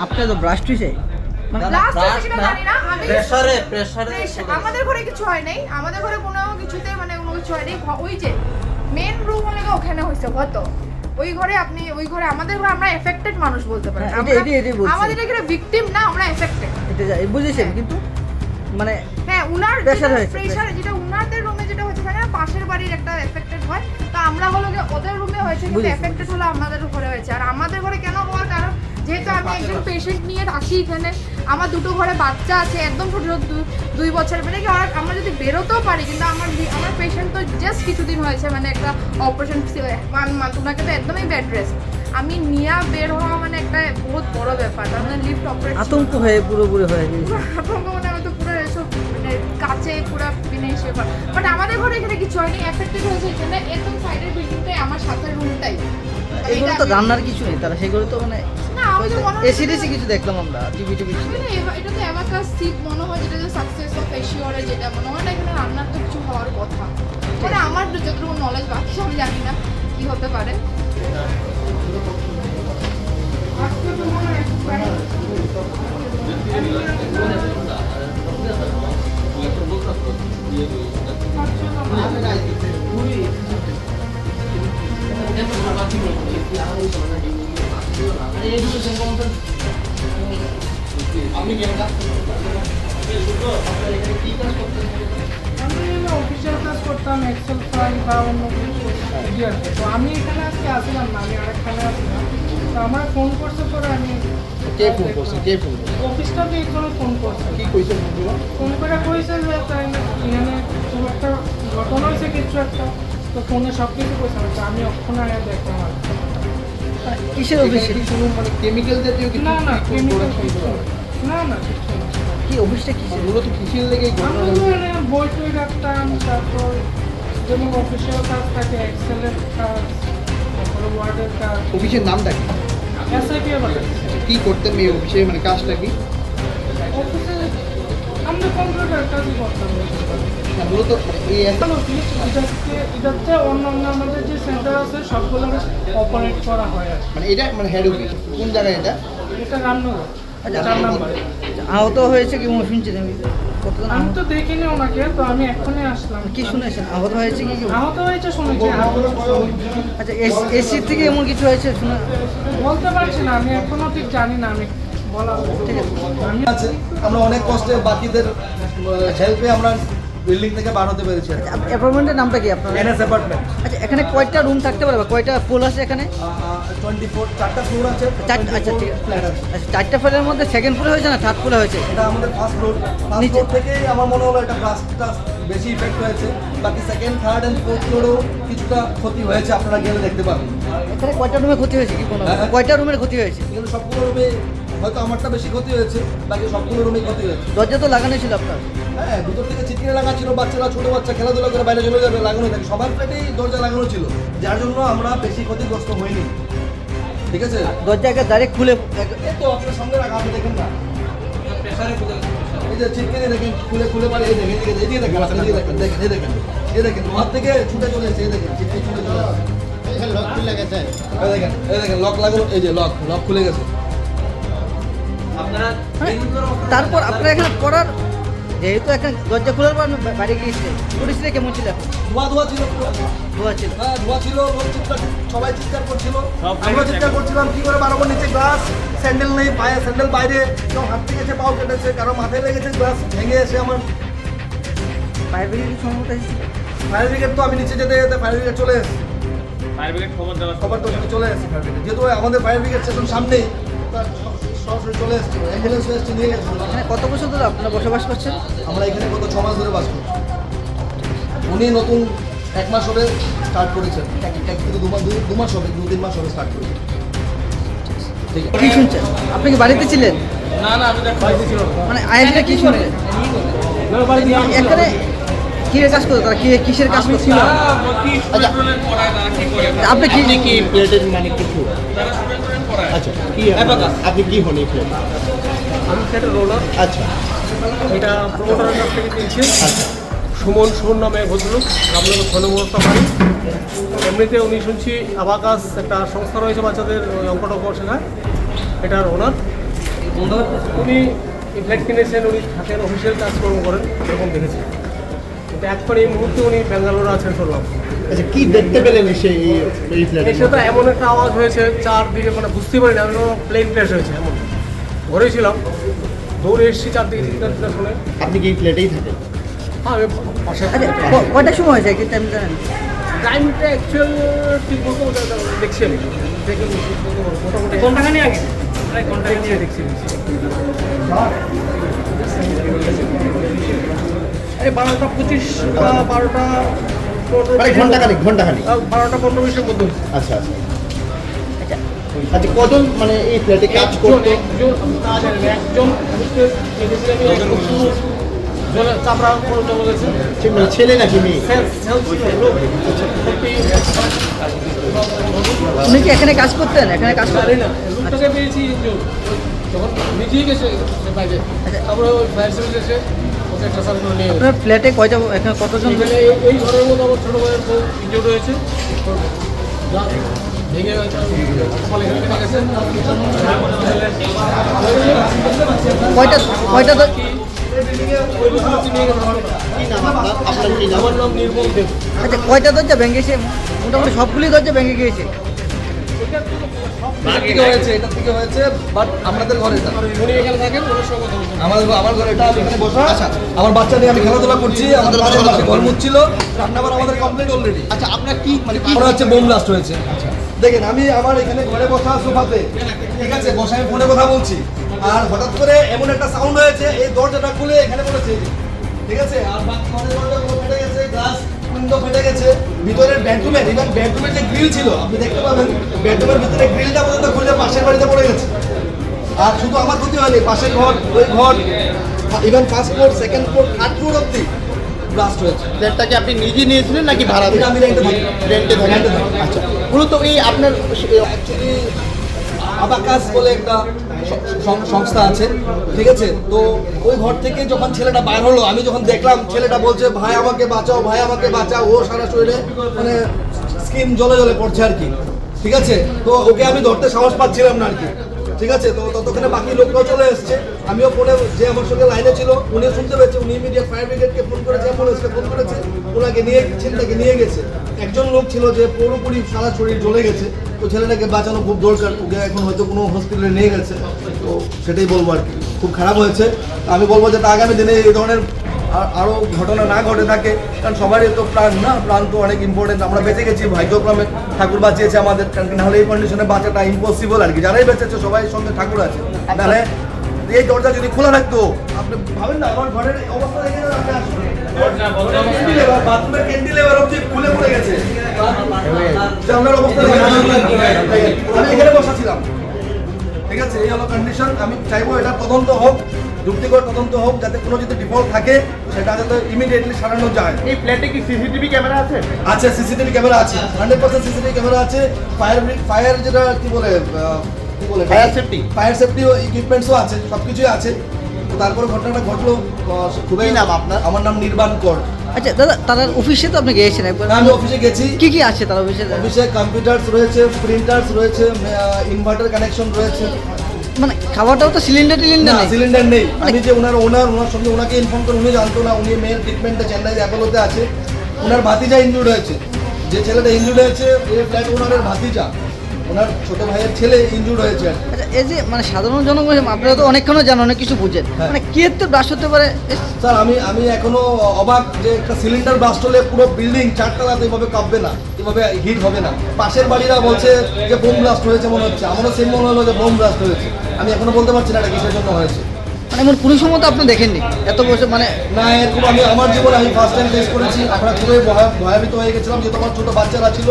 আপনার তো ব্রাস্ট হয়েছে আমাদের ঘরে কিছু হয় নাই, আমাদের ঘরে কোনো কিছুতে মানে কোনো কিছু হয় নাই। ওই যে মেন রুম হলে ওখানে হয়েছে কত ওই ঘরে আপনি ওই ঘরে আমাদের ঘরে আমরা এফেক্টেড মানুষ বলতে পারেন। আমাদের এখানে ভিকটিম না, আমরা এফেক্টেড। এটা বুঝেছেন কিন্তু মানে হ্যাঁ উনার প্রেসার যেটা উনারদের রুমে যেটা হচ্ছে না পাশের বাড়ির একটা এফেক্টেড হয়, তো আমরা হলো ওদের রুমে হয়েছে কিন্তু এফেক্টেড হলো আমাদের ঘরে হয়েছে। আর আমাদের ঘরে কেন হওয়ার কারণ যেহেতু আমি একজন পেশেন্ট নিয়ে আসি এখানে, আমার দুটো ঘরে বাচ্চা আছে একদম ছোট ছোট 2 বছর, মানে কি আমরা যদি বেরোতেও পারি কিন্তু আমার পেশেন্ট তো জাস্ট কিছুদিন হয়েছে, মানে একটা অপারেশন 1 মান্থ, ওনাকে তো একদমই বেড রেস্ট। আমি নিয়ে বের হওয়া মানে একটা বহুত বড় ব্যাপার, তার মানে লিফট অপারেশন আতঙ্ক হয়ে পুরোপুরি হয়ে গেছে। আতঙ্ক মানে আমি তো পুরো এসব মানে কাছে পুরো ফিনিশ ব্যাপার। বাট আমাদের ঘরে এখানে কিছু হয়নি, এফেক্টেড হয়েছে এখানে একদম সাইডের বিল্ডিংটাই, আমার সাথের রুমটাই। এগুলো তো রান্নার কিছু নেই, তারা সেগুলো তো মানে না আমাদের মনে হয় এসিডিসি কিছু দেখলাম আমরা টিভি এটা তো অ্যাবাকাস সিট মনে হয়, যেটা যে সাকসেস অফ এশিওরে যেটা মনে হয় না, এখানে রান্নার তো কিছু হওয়ার কথা। মানে আমার যতটুকু নলেজ, বাকি আমি জানি না কি হতে পারে। আজকে তো মনে হয় অফিসিয়াল কাজ করতাম, এক্সেল ফাইল বা অন্য কিছু আছে। তো আমি এখানে আজকে আসলাম না, আমি আরেকখানে আসলাম। তো আমার ফোন করছে পরে আমি অফিসটা দিয়ে একজনে ফোন করছে। কি কইছে বন্ধুরা? ফোন করে কইছে যে তাই এখানে খুব একটা ঘটনা হয়েছে কিছু একটা, তো ফোনে সব কিছু কইছে। তো আমি ওখানে আগে দেখলাম আর কি। কিসের অফিসে কোনো মানে কেমিক্যাল জাতীয় কিছু? না না কেমিক্যাল কিছু না, না কিছু না। কি অফিসটা কি মূলত কিসের লেগে আমি মানে বই টই রাখতাম, তারপর যেমন অফিসিয়াল কাজ থাকে, এক্সেলের কাজ, তারপরে ওয়ার্ডের কাজ, অফিসের নামটা কি? এসআইপি বলে। কি করতেন এই অফিসে, মানে কাজটা কি? অফিসে আমরা কম্পিউটার কাজই করতাম। না, মূলত এই এখন অফিস এটাতে অন্য আমাদের যে সেন্টার আছে সবগুলো অপারেট করা হয় আর কি। মানে এটা মানে হেড অফিস কোন জায়গায় এটা? এটা রান্নাঘর 4 নম্বরে। আহত হয়েছে কি শুনছেন? আমি কতজন আমি তো দেখিনি ওনাকে, তো আমি এখনই আসলাম। কি শুনেছেন আহত হয়েছে কি আহত হয়েছে শুনেছি। আচ্ছা এসি থেকে এমন কিছু হয়েছে শোনা বলতে পারছি না, আমি এখনো ঠিক জানি না, আমি বলা ঠিক আছে। আমি আছে আমরা অনেক কষ্টে বাকিদের হেল্পে আমরা বিল্ডিং থেকে বার হতে পেরেছি। অ্যাপার্টমেন্টের নামটা কি আপনার? NS apartment. আচ্ছা এখানে কয়টা রুম থাকতে পারে বা কয়টা ফ্লোর আছে এখানে? 24 4টা ফ্লোর আছে। আচ্ছা ঠিক ফ্ল্যাট আছে। আচ্ছা 4টা ফ্লোরের মধ্যে সেকেন্ড ফ্লোর হয়েছে না থার্ড ফ্লোর হয়েছে? এটা আমাদের ফার্স্ট ফ্লোর থেকেই আমার মনে হলো এটা ফার্স্টটা বেশি ইফেক্ট হয়েছে। বাকি সেকেন্ড থার্ড অ্যান্ড ফোর্থ ফ্লোরেও কিছুটা ক্ষতি হয়েছে, আপনারা গেলে দেখতে পাবেন। এখানে কয়টা রুমে ক্ষতি হয়েছে কি কোনো হ্যাঁ। কয়টা রুমের ক্ষতি হয়েছে? কিন্তু সবগুলো রুমে হয়তো আমারটা বেশি ক্ষতি হয়েছে, বাকি সবগুলো রুমে ক্ষতি হয়েছে। দরজা তো লাগানো ছিল আপনার? হ্যাঁ, ভিতর থেকে চিৎকারে লাগা ছিল, বাচ্চারা ছোট বাচ্চা খেলাধুলা করে বাইরে চলে যাবে লাগানো থাকে, সবার ফ্ল্যাটেই দরজা লাগানো ছিল, যার জন্য আমরা বেশি ক্ষতিগ্রস্ত হইনি। ঠিক আছে, দরজাকে ডাইরেক্ট খুলে এই তো আপনার সঙ্গে রাখা, আপনি দেখেন না এই যে চিৎকারে দেখেন, খুলে পারে, এই দেখেন এদিকে দেখেন, দেখেন এই দেখেন হাত থেকে ছুটে চলে এসেছে, এই দেখেন চিৎকারে ছুটে চলে এসেছে, লক খুলে গেছে, এই দেখেন লক লাগানো, এই যে লক খুলে গেছে। তারপর আপনারা এখানে পড়ার যেহেতু একটা দরজা খোলার পর বাইরে গিয়েছিলেন, পরিস্থিতি কেমন ছিল? এখন ধোয়া ছিল পুরো। ধোয়া ছিল? হ্যাঁ ধোয়া ছিল, সবাই চিৎকার করছিল, আমরা চিৎকার করছিলাম কি করে বাড়াবো, নিচে গ্লাস, স্যান্ডেল নেই পায়ে, স্যান্ডেল বাইরে, কেউ হাত থেকে গেছে, পাও কেটেছে, কারো মাথায় লেগেছে, গ্লাস ভেঙে এসে আমার। ফায়ার ব্রিগেড সম্মত এসেছিল? ফায়ার ব্রিগেড তো আমি নিচে যেতে যেতে ফায়ার ব্রিগেড চলে এসেছি, খবর তো চলে এসেছি ফায়ার ব্রিগেড, যেহেতু আমাদের ফায়ার ব্রিগেড স্টেশন সামনেই, তার সরাসরি চলে এসেছিল, অ্যাম্বুলেন্স এসেছে নিয়ে গেছে। এখানে কত বছর ধরে আপনারা বসবাস করছেন? আমরা এখানে গত 6 মাস ধরে বাস করছি। উনি নতুন 1 মাস হবে স্টার্ট করেছেন, 1 থেকে 2 মাস হবে, 2-3 মাস হবে স্টার্ট করেছেন। ঠিক আছে, কি শুনছেন? আপনি কি বাড়িতে ছিলেন? মানে আইএসটা কি শুনলেন? এখানে কিসের কাজ করতো তারা? কিসের কাজ করছিল? আচ্ছা আপনি কি প্লেটের মানে কিছু? আচ্ছা কি আপনি কি হন এই প্লেট? আমি সেটা রোলার, আচ্ছা এটা প্রমোটারের কাছ থেকে কিনছি। আচ্ছা সুমন নামে ভদ্রলোক, রামনগর 6 নম্বর বাড়ি। এমনিতে উনি শুনছি আবাকাস একটা সংস্থা রয়েছে বাচ্চাদের ওই অঙ্ক শেখায়, এটার ওনার। উনি ফ্ল্যাট কিনেছেন, উনি থাকেন, অফিসিয়াল কাজকর্ম করেন, এরকম দেখেছি। কিন্তু একবার এই মুহূর্তে উনি ব্যাঙ্গালোরে আছেন শুনলাম। আচ্ছা কি দেখতে পেলেন এসে এই ফ্ল্যাটে? এসে তো এমন একটা আওয়াজ হয়েছে, চারদিকে মানে বুঝতে পারিনি, আমি প্লেন ক্র্যাশ হয়েছে এমন। ঘরেই ছিলাম, দৌড়ে এসেছি, চারদিকে চিৎকার শুনে। আপনি কি এই ফ্ল্যাটেই থাকেন? হ্যাঁ, আমি পাশে। আচ্ছা কয়টার সময় হয়েছে কি টাইম জানেন? টাইমটা অ্যাকচুয়াল ঠিক বলতে দেখছি আমি, দেখে মোটামুটি ঘন্টাখানি আগে, প্রায় ঘন্টাখানি আগে দেখছি। এই 12:25 বা 12:15 মানে ঘন্টাখানিক 12:15-20-এর মধ্যে হয়েছে। আচ্ছা আচ্ছা আচ্ছা কজন মানে এই ফ্ল্যাটে কাজ করতো? একজন চাপড়া চলে গেছে। মানে ছেলে নাকি মেয়ে? উনি কি এখানে কাজ করতেন? এখানে কাজ করতেন? রুটটাকে পেয়েছি যখন নিজেই গেছে বাইরে, তারপরে ওই ফায়ার সার্ভিস এসে ওকে একটা সার্ভিস করে নিয়ে গেছে। আপনার ফ্ল্যাটে কয়টা, এখানে কতজন? এখানে এই ঘরের মধ্যে আমার ছোটো ভাইয়ের বউ ইনজুর্ড হয়েছে, ভেঙে কপাল এখানে কেটে গেছে। কয়টা আপনার কি নাম? আমার নাম নির্মল দেব। আচ্ছা কয়টা দরজা ভেঙে গেছে? মোটামুটি সবগুলি দরজা ভেঙে গিয়েছে। এটার থেকে হয়েছে, এটার থেকে হয়েছে, বাট আমাদের ঘরে এটা। উনি এখানে থাকেন, ওনার সঙ্গে কথা বলছেন। আমার ঘরে এটা, আমি এখানে বসা। আচ্ছা আমার বাচ্চা নিয়ে আমি খেলাধুলা করছি, আমাদের পাশে ঘর মুচ্ছিল, রান্নাবার আমাদের কমপ্লিট অলরেডি। আচ্ছা আপনার কি মানে কি মনে হচ্ছে বোম ব্লাস্ট হয়েছে। দেখেন আমি আমার এখানে ঘরে বসা সোফাতে, ঠিক আছে, বসে আমি ফোনে কথা বলছি, আর হঠাৎ করে এমন একটা সাউন্ড হয়েছে, এই দরজাটা খুলে এখানে পড়েছে, ঠিক আছে, আর বাকি ঘরের দরজাগুলো ফেটে গেছে, গ্লাস উইন্ডো ফেটে গেছে, ভিতরের বেডরুমের, ইভেন বেডরুমের যে গ্রিল ছিল আপনি দেখতে পাবেন, বেডরুমের ভিতরে গ্রিলটা পর্যন্ত খুলে পাশের বাড়িতে পড়ে গেছে। আর শুধু আমার ক্ষতি হয়নি, পাশের ঘর, ওই ঘর, even first floor, second floor, third floor অব্দি ব্লাস্ট হয়েছে। ফ্ল্যাটটাকে আপনি নিজে নিয়েছিলেন নাকি ভাড়া? এটা আমি রেন্টে থাকি। রেন্টে থাকেন? আচ্ছা মূলত এই আপনার অ্যাকচুয়ালি আবাকাস বলে একটা সংস্থা আছে, ঠিক আছে, তো ওই ঘর থেকে যখন ছেলেটা বাইর হলো, আমি যখন দেখলাম ছেলেটা বলছে ভাই আমাকে বাঁচাও, ভাই আমাকে বাঁচাও, ও সারা শরীরে মানে স্কিন জ্বলে জ্বলে পড়ছে আর কি, ঠিক আছে, তো ওকে আমি ধরতে সাহস পাচ্ছিলাম না আর কি, ঠিক আছে, তো ততক্ষণে বাকি লোকরাও চলে এসছে, আমিও ফোনে, যে আমার সঙ্গে লাইনে ছিল উনি শুনতে পেয়েছে, উনি ইমিডিয়েট ফায়ার ব্রিগেডকে ফোন করেছে, অ্যাম্বুলেন্সকে ফোন করেছে, ওনাকে নিয়ে ছেলেটাকে নিয়ে গেছে। একজন লোক ছিল যে পুরোপুরি সারা শরীর জ্বলে গেছে, তো ছেলেটাকে বাঁচানো খুব দরকার, ওকে এখন হয়তো কোনো হসপিটালে নিয়ে গেছে, তো সেটাই বলবো আর কি, খুব খারাপ হয়েছে। আমি বলবো যে আগামী দিনে এই ধরনের আরও ঘটনা না ঘটে থাকে, কারণ সবারই তো প্রাণ না, প্রাণ তো অনেক ইম্পর্টেন্ট, আমরা বেঁচে গেছি ভাগ্যক্রমে, ঠাকুর বাঁচিয়েছে আমাদের, কারণ নাহলে এই কন্ডিশনে বাঁচাটা ইম্পসিবল আর কি, যারাই বেঁচেছে সবাই সঙ্গে ঠাকুর আছে, নাহলে এই দরজা যদি খোলা থাকতো, আপনি ভাবেন না আমার ঘরের অবস্থা দেখে আপনি আসুন, বাথরুমের ক্যান্টিলেভার অবধি খুলে পড়ে গেছে, আপনার অবস্থা আমি এখানে বসা ছিলাম, ঠিক আছে, এই হলো কন্ডিশন। আমি চাইবো এটা তদন্ত হোক, যুক্তিকর তদন্ত হোক, যাতে কোনো যদি ডিফল্ট থাকে সেটা যাতে ইমিডিয়েটলি সারানো যায়। এই ফ্ল্যাটে কি সিসিটিভি ক্যামেরা আছে? আছে, সিসিটিভি ক্যামেরা আছে, 100% সিসিটিভি ক্যামেরা আছে, ফায়ার যেটা কি বলে ফায়ার সেফটি? ফায়ার সেফটি ইকুইপমেন্টসও আছে, সব কিছুই আছে। তো তারপরে ঘটনাটা ঘটলো, খুবই কি নাম আপনার? আমার নাম নির্বাণ কর। আচ্ছা দাদা, তার অফিসে তো আপনি গিয়েছেন একবার, আমি অফিসে গেছি। কি কি আছে তার অফিসে? অফিসে কম্পিউটার্স রয়েছে, প্রিন্টার্স রয়েছে, ইনভার্টার কানেকশন রয়েছে। মানে খাবারটাও তো সিলিন্ডার না, নেই? সিলিন্ডার নেই। আমি যে ওনার সঙ্গে ওনাকে ইনফর্ম করে, উনি জানতো না, উনি মেয়ের ট্রিটমেন্টে চেন্নাই অ্যাপোলোতে আছে, ওনার ভাতিজা ইনজুর্ড হয়েছে, যে ছেলেটা ইনজুর্ড হয়েছে এই ফ্ল্যাট ওনারের ভাতিজা, ওনার ছোট ভাইয়ের ছেলে ইনজুর্ড হয়েছে। আচ্ছা এই যে মানে সাধারণ জনগণ, আপনারা তো অনেকক্ষণ জানেন, অনেক কিছু বুঝেন, হ্যাঁ। মানে কি এতে ব্লাস্ট হতে পারে? স্যার আমি এখনো অবাক যে একটা সিলিন্ডার ব্লাস্ট হলে পুরো বিল্ডিং চারতলাতে এভাবে কাঁপবে না, এভাবে হিট হবে না। পাশের বাড়িরা বলছে যে বোম ব্লাস্ট হয়েছে মনে হচ্ছে, আমারও সেম মনে হলো যে বোম ব্লাস্ট হয়েছে। আমি এখনো বলতে পারছি না এটা কিসের জন্য হয়েছে। মানে এমন কোনো সময় তো আপনি দেখেননি এত বছর, মানে না এরকম আমি আমার জীবনে আমি ফার্স্ট টাইম ফেস করেছি। আমরা খুবই ভয়াবিত হয়ে গেছিলাম, যেহেতু আমার ছোট বাচ্চারা ছিল।